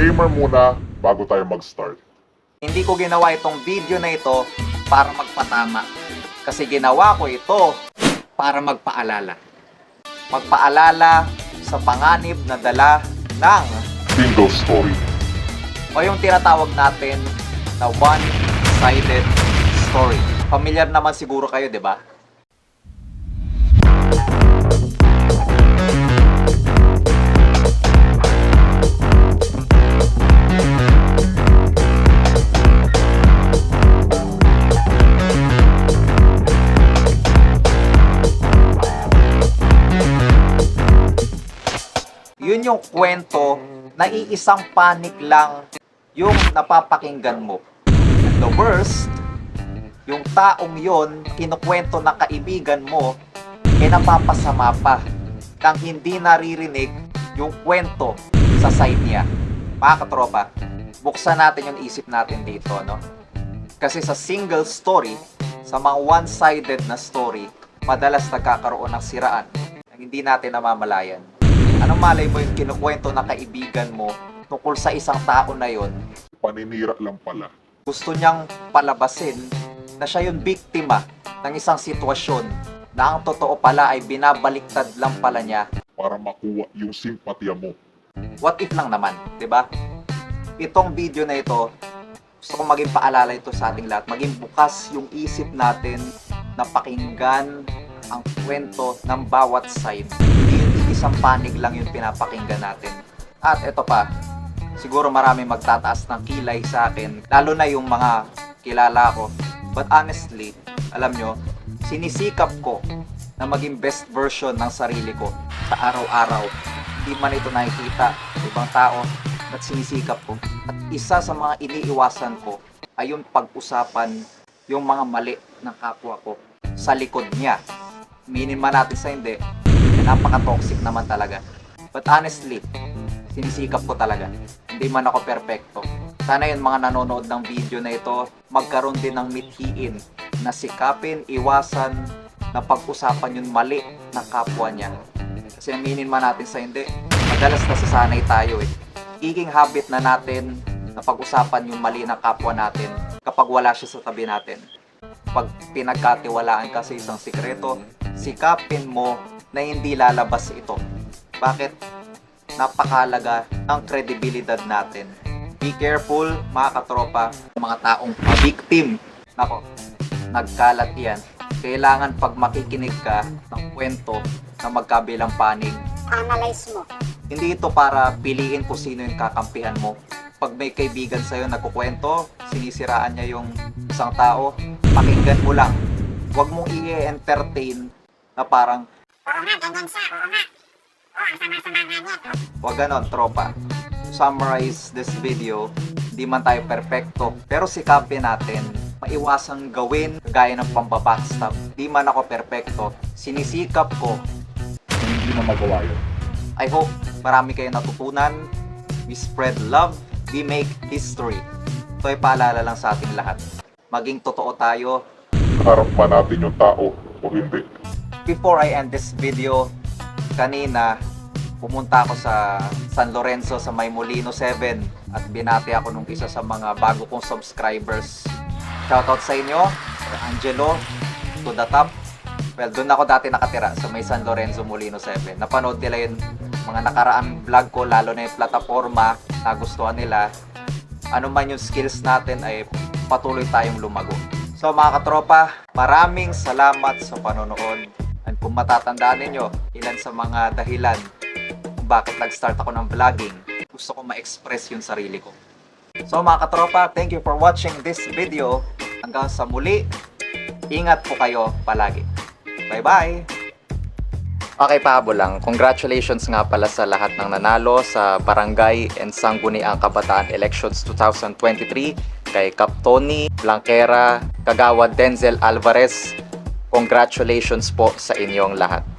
Disclaimer muna bago tayo mag-start. Hindi ko ginawa itong video na ito para magpatama. Kasi ginawa ko ito para magpaalala. Magpaalala sa panganib na dala ng Single story. o yung tinatawag natin na one-sided story. Familiar naman siguro kayo, di ba? Yun yung kwento na iisang panig lang yung napapakinggan mo. And the worst, yung taong yon kinukwento ng kaibigan mo, napapasama pa nang hindi naririnig yung kwento sa side niya. Mga katropa, buksan natin yung isip natin dito, no? Kasi sa single story, sa mga one-sided na story, madalas nagkakaroon ng siraan na hindi natin namamalayan. Anong malay mo yung kinukwento ng kaibigan mo tungkol sa isang tao na yon? Paninira lang pala. Gusto niyang palabasin na siya yung biktima ng isang sitwasyon na ang totoo pala ay binabaliktad lang pala niya. Para makuha yung simpatya mo. What if lang naman, di ba? Itong video na ito, gusto kong maging paalala ito sa ating lahat. Maging bukas yung isip natin na pakinggan ang kwento ng bawat side. Hindi yung isang panig lang yung pinapakinggan natin. At ito pa, siguro marami magtataas ng kilay sa akin, lalo na yung mga kilala ko. But honestly, alam nyo, sinisikap ko na maging best version ng sarili ko sa araw-araw. Hindi man ito nakikita sa ibang tao, at sinisikap ko. At isa sa mga iniiwasan ko ay yung pag-usapan yung mga mali ng kapwa ko sa likod niya. Minin man natin sa hindi, napaka-toxic naman talaga. But honestly, sinisikap ko talaga. Hindi man ako perfecto. Sana yung mga nanonood ng video na ito, magkaroon din ng mithiin na sikapin, iwasan, na pag-usapan yung mali ng kapwa niya. Kasi aminin man natin sa hindi, madalas nasasanay tayo eh. Iging habit na natin na pag-usapan yung mali ng kapwa natin kapag wala siya sa tabi natin. Pag pinagkatiwalaan ka sa isang sikreto, sikapin mo na hindi lalabas ito. Bakit? Napakalaga ng kredibilidad natin. Be careful, mga katropa, mga taong victim. Nako, nagkalat yan. Kailangan pag makikinig ka ng kwento na magkabilang panig, analyze mo. hindi ito para piliin kung sino yung kakampihan mo. Pag may kaibigan sa'yo nagkukwento, sinisiraan niya yung isang tao, pakinggan mo lang. Huwag mong i-entertain na parang, Oo nga, ganyan siya. Oo nga. Oo, ang sama-sama nga niya. huwag ganon, tropa. Summarize this video, di man tayo perfecto, pero sikapin natin, maiwasang gawin gaya ng pambabackstab. Di man ako perfecto, sinisikap ko. Hindi na magawa yun. I hope marami kayong natutunan. We spread love, we make history. Ito ay paalala lang sa ating lahat. Maging totoo tayo. Harap pa natin yung tao o hindi. Before I end this video, kanina pumunta ako sa San Lorenzo sa May Molino 7 at binati ako nung isa sa mga bago kong subscribers. Shoutout sa inyo, Sir Angelo, to the top. Well, doon ako dati nakatira sa May San Lorenzo Molino 7. Napanood nila yung mga nakaraang vlog ko, lalo na yung plataforma na gustuhan nila. Ano man yung skills natin ay patuloy tayong lumago. So mga katropa, maraming salamat sa panonood. And kung matatandaan ninyo, ilan sa mga dahilan kung bakit nag-start ako ng vlogging, gusto ko ma-express yung sarili ko. So mga katropa, thank you for watching this video. Hanggang sa muli, ingat po kayo palagi. Bye-bye! Okay, pahabol lang. Congratulations nga pala sa lahat ng nanalo sa Barangay and Sangguniang Kabataan Elections 2023 kay Kap Tony Blanquera, Kagawad Denzel Alvarez. Congratulations po sa inyong lahat.